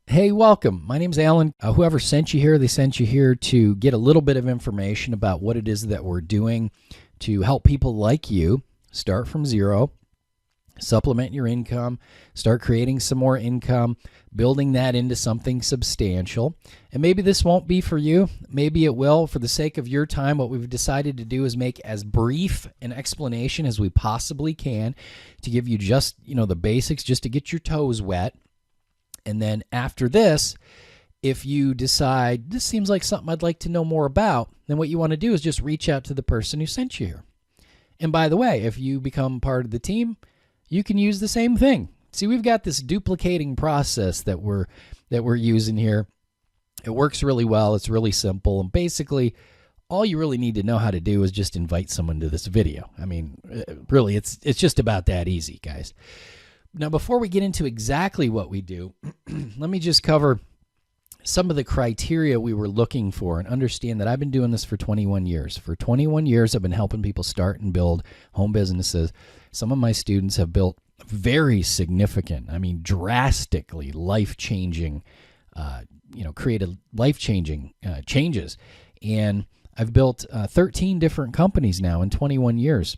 Hey, welcome. My name's Alan. Whoever sent you here, they sent you here to get a little bit of information about what it is that we're doing to help people like you start from zero, supplement your income, start creating some more income, building that into something substantial. And maybe this won't be for you. Maybe it will. For the sake of your time, what we've decided to do is make as brief an explanation as we possibly can to give you just, the basics, just to get your toes wet. And then after this, if you decide this seems like something I'd like to know more about, then what you want to do is just reach out to the person who sent you here. And by the way, if you become part of the team, you can use the same thing. See, we've got this duplicating process that we're using here. It works really well. It's really simple. And basically, all you really need to know how to do is just invite someone to this video. I mean, really, it's just about that easy, guys. Now, before we get into exactly what we do, let me just cover some of the criteria we were looking for and understand that I've been doing this for 21 years. For 21 years, I've been helping people start and build home businesses. Some of my students have built very significant, drastically life-changing, created life-changing changes. And I've built 13 different companies now in 21 years.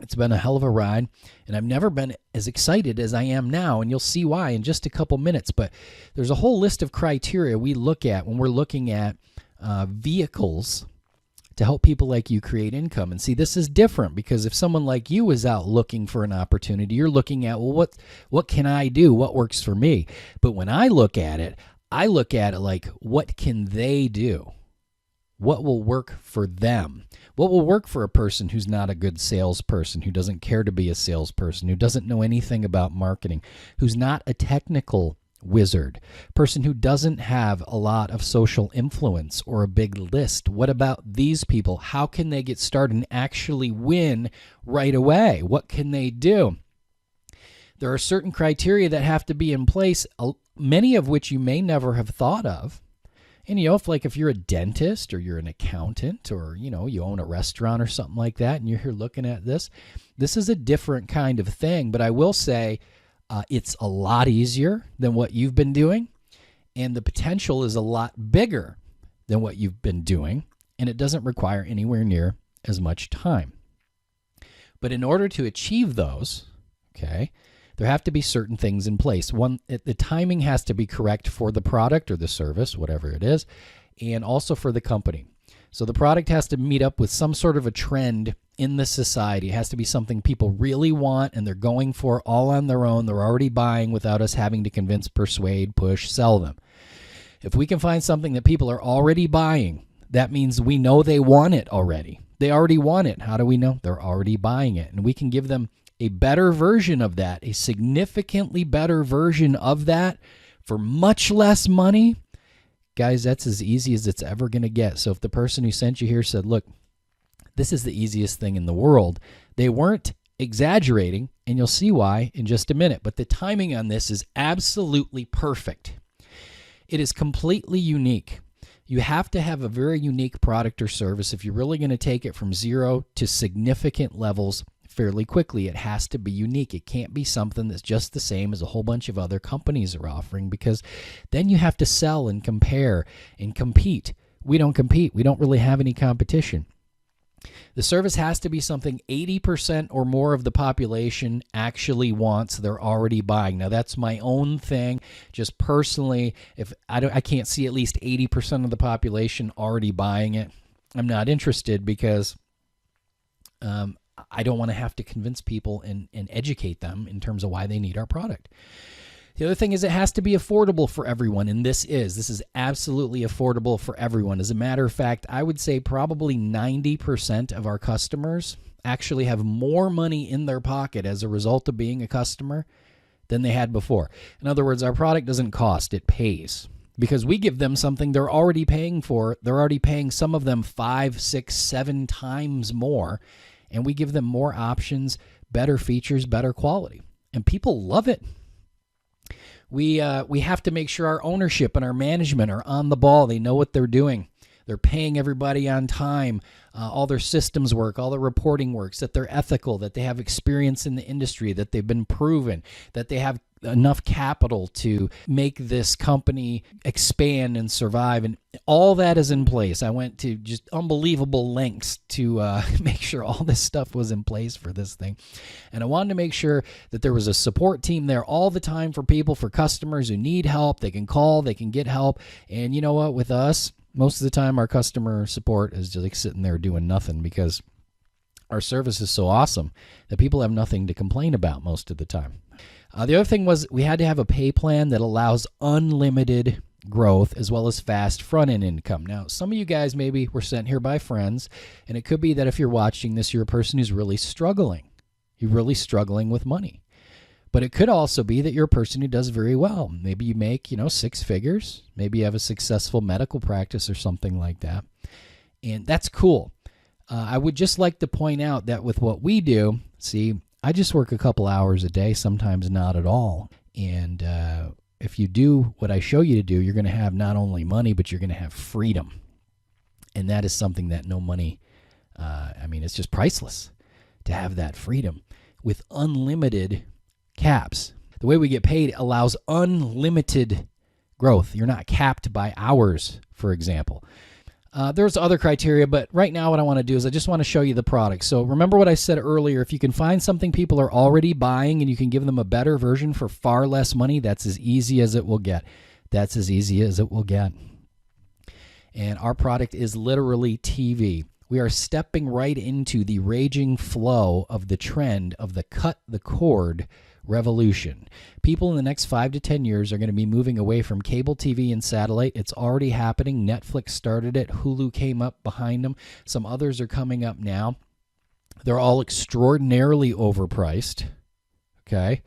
It's been a hell of a ride, and I've never been as excited as I am now, and you'll see why in just a couple minutes. But there's a whole list of criteria we look at when we're looking at vehicles to help people like you create income. And see, this is different because if someone like you is out looking for an opportunity, you're looking at, well, what can I do? What works for me? But when I look at it like, what can they do? What will work for them? What will work for a person who's not a good salesperson, who doesn't care to be a salesperson, who doesn't know anything about marketing, who's not a technical wizard, person who doesn't have a lot of social influence or a big list? What about these people? How can they get started and actually win right away? What can they do? There are certain criteria that have to be in place, many of which you may never have thought of. And, if you're a dentist or you're an accountant or, you own a restaurant or something like that and you're here looking at this is a different kind of thing. But I will say it's a lot easier than what you've been doing, and the potential is a lot bigger than what you've been doing, and it doesn't require anywhere near as much time. But in order to achieve those, there have to be certain things in place. One, the timing has to be correct for the product or the service, whatever it is, and also for the company. So the product has to meet up with some sort of a trend in the society. It has to be something people really want and they're going for all on their own. They're already buying without us having to convince, persuade, push, sell them. If we can find something that people are already buying, that means we know they want it already. They already want it. How do we know? They're already buying it. And we can give them a better version of that, a significantly better version of that for much less money. Guys, that's as easy as it's ever going to get. So if the person who sent you here said, look, this is the easiest thing in the world, they weren't exaggerating, and you'll see why in just a minute. But the timing on this is absolutely perfect. It is completely unique. You have to have a very unique product or service if you're really going to take it from zero to significant levels fairly quickly. It has to be unique. It can't be something that's just the same as a whole bunch of other companies are offering, because then you have to sell and compare and compete. We don't compete. We don't really have any competition. The service has to be something 80% or more of the population actually wants. They're already buying. Now, that's my own thing. Just personally, if I can't see at least 80% of the population already buying it, I'm not interested, because I don't want to have to convince people and educate them in terms of why they need our product. The other thing is it has to be affordable for everyone, and this is absolutely affordable for everyone. As a matter of fact, I would say probably 90% of our customers actually have more money in their pocket as a result of being a customer than they had before. In other words, our product doesn't cost, it pays. Because we give them something they're already paying for. They're already paying, some of them 5, 6, 7 times more. And we give them more options, better features, better quality. And people love it. We have to make sure our ownership and our management are on the ball. They know what they're doing. They're paying everybody on time. All their systems work. All their reporting works. That they're ethical. That they have experience in the industry. That they've been proven. That they have enough capital to make this company expand and survive. And all that is in place. I went to just unbelievable lengths to make sure all this stuff was in place for this thing. And I wanted to make sure that there was a support team there all the time for people, for customers who need help. They can call, they can get help. And you know what? With us, most of the time our customer support is just like sitting there doing nothing, because our service is so awesome that people have nothing to complain about most of the time. The other thing was we had to have a pay plan that allows unlimited growth as well as fast front-end income. Now, some of you guys maybe were sent here by friends, and it could be that if you're watching this, you're a person who's really struggling. You're really struggling with money. But it could also be that you're a person who does very well. Maybe you make, 6 figures. Maybe you have a successful medical practice or something like that. And that's cool. I would just like to point out that with what we do, see, I just work a couple hours a day, sometimes not at all. And if you do what I show you to do, you're going to have not only money, but you're going to have freedom. And that is something that no money, it's just priceless to have that freedom with unlimited caps. The way we get paid allows unlimited growth. You're not capped by hours, for example. There's other criteria, but right now what I want to do is I just want to show you the product. So remember what I said earlier, if you can find something people are already buying and you can give them a better version for far less money, that's as easy as it will get. That's as easy as it will get. And our product is literally TV. We are stepping right into the raging flow of the trend of the cut the cord revolution. People in the next 5 to 10 years are going to be moving away from cable TV and satellite. It's already happening. Netflix started it. Hulu came up behind them. Some others are coming up now. They're all extraordinarily overpriced. Okay.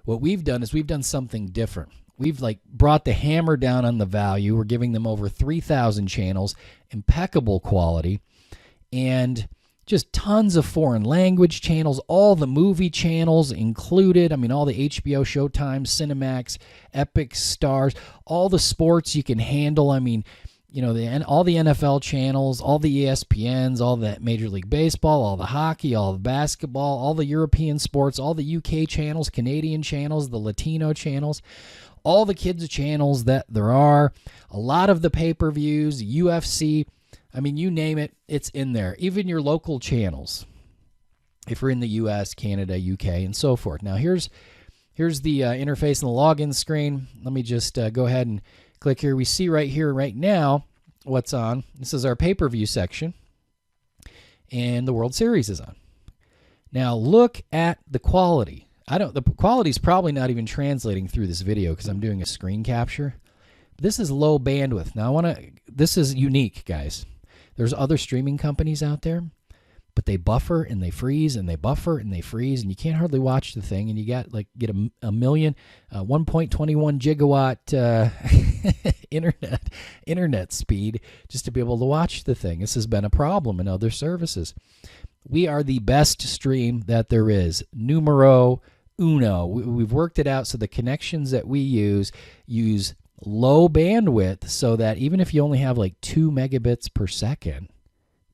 What we've done is we've done something different. We've brought the hammer down on the value. We're giving them over 3,000 channels, impeccable quality, and just tons of foreign language channels, all the movie channels included. All the HBO, Showtime, Cinemax, Epic, Stars, all the sports you can handle. All the NFL channels, all the ESPNs, all the Major League Baseball, all the hockey, all the basketball, all the European sports, all the UK channels, Canadian channels, the Latino channels, all the kids channels that there are, a lot of the pay-per-views, UFC. You name it, it's in there. Even your local channels, if you're in the U.S., Canada, UK, and so forth. Now, here's the interface and the login screen. Let me just go ahead and click here. We see right here, right now, what's on. This is our pay-per-view section, and the World Series is on. Now, look at the quality. The quality's probably not even translating through this video because I'm doing a screen capture. This is low bandwidth. Now, this is unique, guys. There's other streaming companies out there, but they buffer and they freeze and they buffer and they freeze, and you can't hardly watch the thing. And you get a million, 1.21 gigawatt internet speed just to be able to watch the thing. This has been a problem in other services. We are the best stream that there is. Numero uno. We've worked it out so the connections that we use low bandwidth so that even if you only have 2 megabits per second,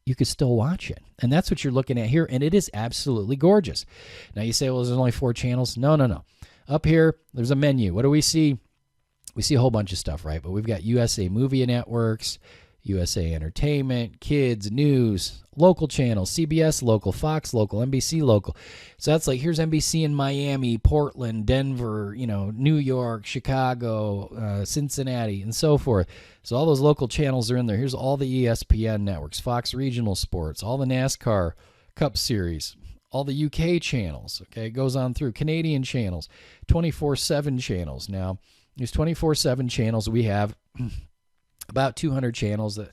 you could still watch it. And that's what you're looking at here, and it is absolutely gorgeous. Now you say, well, there's only 4 channels. No. Up here, there's a menu. What do we see? We see a whole bunch of stuff, right? But we've got USA Movie Networks, USA Entertainment, Kids, News, local channels, CBS local, Fox local, NBC local. So that's here's NBC in Miami, Portland, Denver, New York, Chicago, Cincinnati, and so forth. So all those local channels are in there. Here's all the ESPN networks, Fox Regional Sports, all the NASCAR Cup Series, all the UK channels. Okay, it goes on through Canadian channels, 24/7 channels. Now, these 24/7 channels we have about 200 channels that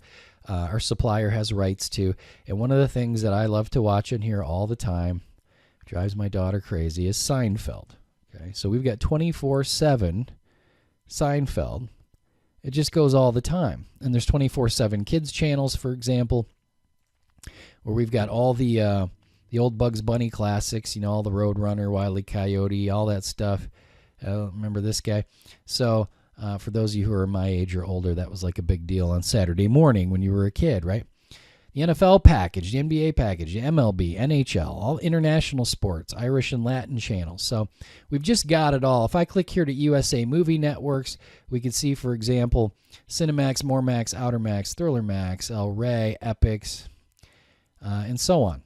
our supplier has rights to. And one of the things that I love to watch in here all the time, drives my daughter crazy, is Seinfeld. Okay, so we've got 24/7 Seinfeld. It just goes all the time. And there's 24/7 kids channels, for example, where we've got all the old Bugs Bunny classics, all the Roadrunner, Wile E. Coyote, all that stuff. Remember this guy? So for those of you who are my age or older, that was a big deal on Saturday morning when you were a kid, right? The the NFL package, the NBA package, the MLB, NHL, all international sports, Irish and Latin channels. So we've just got it all. If I click here to USA Movie Networks, we can see, for example, Cinemax, Moremax, Outermax, Thriller Max, El Rey, Epix, and so on.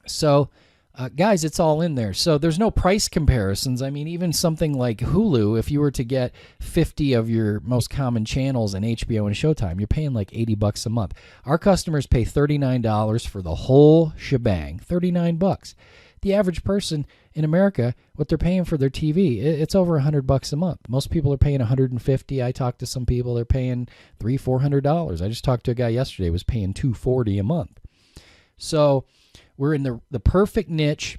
So, guys, it's all in there. So there's no price comparisons. I mean, even something like Hulu, if you were to get 50 of your most common channels in HBO and Showtime, you're paying like $80 a month. Our customers pay $39 for the whole shebang, $39. The average person in America, what they're paying for their TV, it's over $100 a month. Most people are paying $150. I talked to some people, they're paying $300-$400. I just talked to a guy yesterday who was paying $240 a month. So we're in the perfect niche,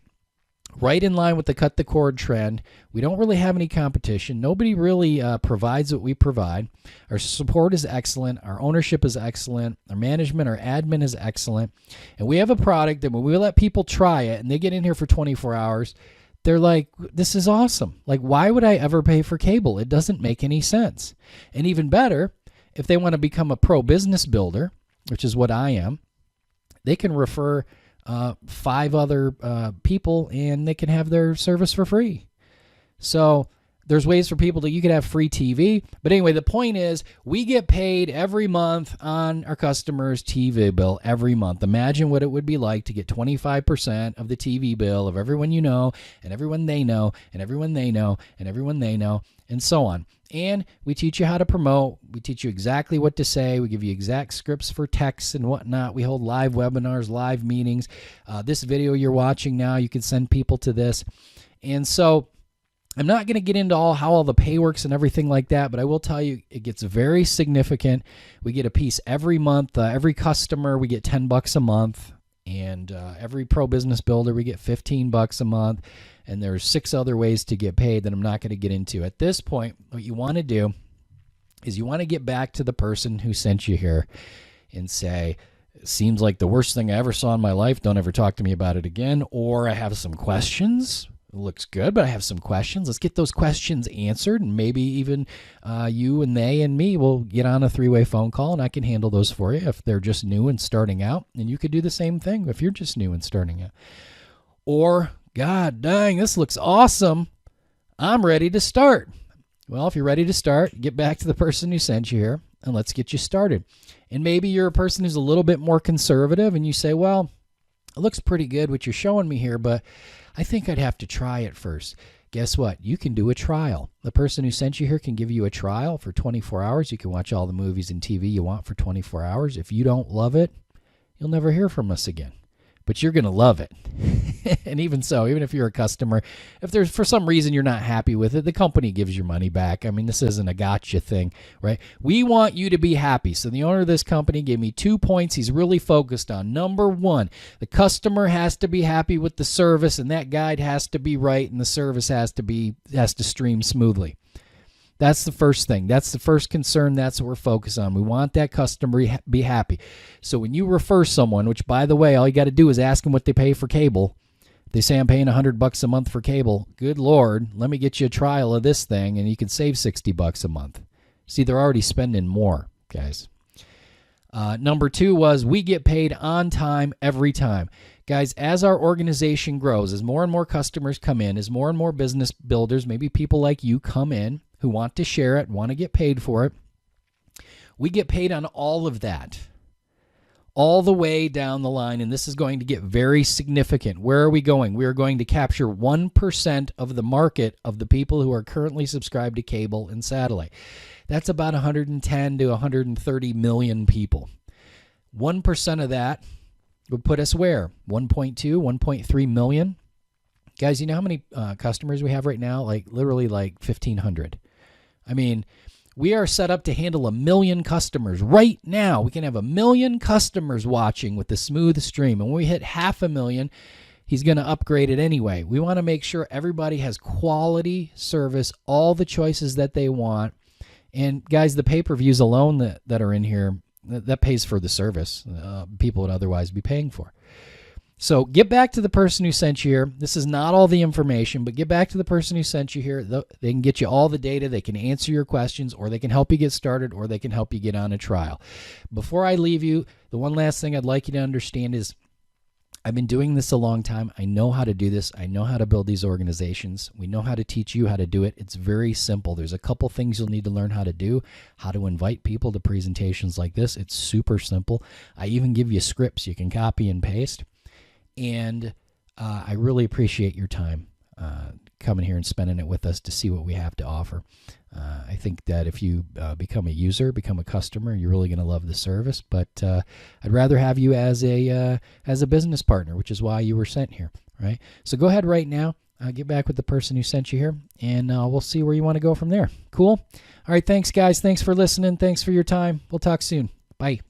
right in line with the cut the cord trend. We don't really have any competition. Nobody really provides what we provide. Our support is excellent. Our ownership is excellent. Our management, our admin is excellent. And we have a product that when we let people try it and they get in here for 24 hours, they're like, this is awesome. Like, why would I ever pay for cable? It doesn't make any sense. And even better, if they want to become a pro business builder, which is what I am, they can refer 5 other people and they can have their service for free. So there's ways for people you could have free TV. But anyway, the point is we get paid every month on our customers' TV bill every month. Imagine what it would be like to get 25% of the TV bill of everyone you know and everyone they know and everyone they know and everyone they know and so on. And we teach you how to promote. We teach you exactly what to say. We give you exact scripts for texts and whatnot. We hold live webinars, live meetings. This video you're watching now, you can send people to this. And so I'm not going to get into how all the pay works and everything like that, but I will tell you it gets very significant. We get a piece every month. Every customer, we get $10 a month. And every pro business builder, we get $15 a month. And there's 6 other ways to get paid that I'm not going to get into. At this point, what you want to do is you want to get back to the person who sent you here and say, it seems like the worst thing I ever saw in my life. Don't ever talk to me about it again. Or I have some questions. It looks good, but I have some questions. Let's get those questions answered. And maybe even you and they and me will get on a 3-way phone call and I can handle those for you if they're just new and starting out. And you could do the same thing if you're just new and starting out. Or, God dang, this looks awesome. I'm ready to start. Well, if you're ready to start, get back to the person who sent you here and let's get you started. And maybe you're a person who's a little bit more conservative and you say, well, it looks pretty good what you're showing me here, but I think I'd have to try it first. Guess what? You can do a trial. The person who sent you here can give you a trial for 24 hours. You can watch all the movies and TV you want for 24 hours. If you don't love it, you'll never hear from us again. But you're going to love it. And even so, even if you're a customer, if there's for some reason you're not happy with it, the company gives your money back. I mean, this isn't a gotcha thing, right? We want you to be happy. So the owner of this company gave me 2 points he's really focused on. Number 1, the customer has to be happy with the service, and that guide has to be right, and the service has to stream smoothly. That's the first thing. That's the first concern. That's what we're focused on. We want that customer to be happy. So when you refer someone, which, by the way, all you got to do is ask them what they pay for cable. They say I'm paying $100 a month for cable. Good Lord, let me get you a trial of this thing, and you can save $60 a month. See, they're already spending more, guys. Number 2 was we get paid on time every time. Guys, as our organization grows, as more and more customers come in, as more and more business builders, maybe people like you come in who want to share it, want to get paid for it, we get paid on all of that, all the way down the line, and this is going to get very significant. Where are we going? We are going to capture 1% of the market of the people who are currently subscribed to cable and satellite. That's about 110 to 130 million people. 1% of that would put us where? 1.2, 1.3 million? Guys, you know how many customers we have right now? Literally 1,500. I mean, we are set up to handle 1 million customers right now. We can have 1 million customers watching with the smooth stream. And when we hit 500,000, he's going to upgrade it anyway. We want to make sure everybody has quality service, all the choices that they want. And guys, the pay-per-views alone that are in here, that pays for the service people would otherwise be paying for. So get back to the person who sent you here. This is not all the information, but get back to the person who sent you here. They can get you all the data. They can answer your questions, or they can help you get started, or they can help you get on a trial. Before I leave you, the one last thing I'd like you to understand is I've been doing this a long time. I know how to do this. I know how to build these organizations. We know how to teach you how to do it. It's very simple. There's a couple things you'll need to learn how to do, how to invite people to presentations like this. It's super simple. I even give you scripts you can copy and paste. And I really appreciate your time coming here and spending it with us to see what we have to offer. I think that if you become a user, become a customer, you're really going to love the service. But I'd rather have you as a business partner, which is why you were sent here, right? So go ahead right now. Get back with the person who sent you here, and we'll see where you want to go from there. Cool? All right, thanks, guys. Thanks for listening. Thanks for your time. We'll talk soon. Bye.